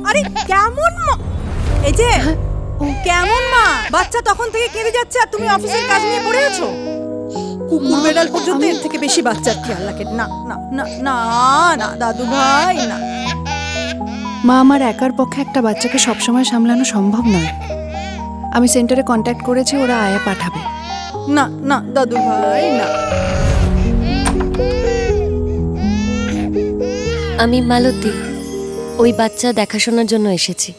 আরে কেমন এই যে কেমন মা? বাচ্চা তখন থেকে কেঁদে যাচ্ছে আর তুমি অফিসের কাজ নিয়ে পড়ে আছো। কুকুর বেড়াল পর্যন্ত এর থেকে বেশি বাচ্চার খেয়াল রাখে। না না না না না দাদু ভাই না। মা, আমার একার পক্ষে একটা বাচ্চাকে সবসময় সামলানো সম্ভব নয়। আমি সেন্টারে কন্ট্যাক্ট করেছি, ওরা আয়া পাঠাবে। না না দাদু ভাই না। আমি মালতী, ওই বাচ্চা দেখাশোনার জন্য এসেছি।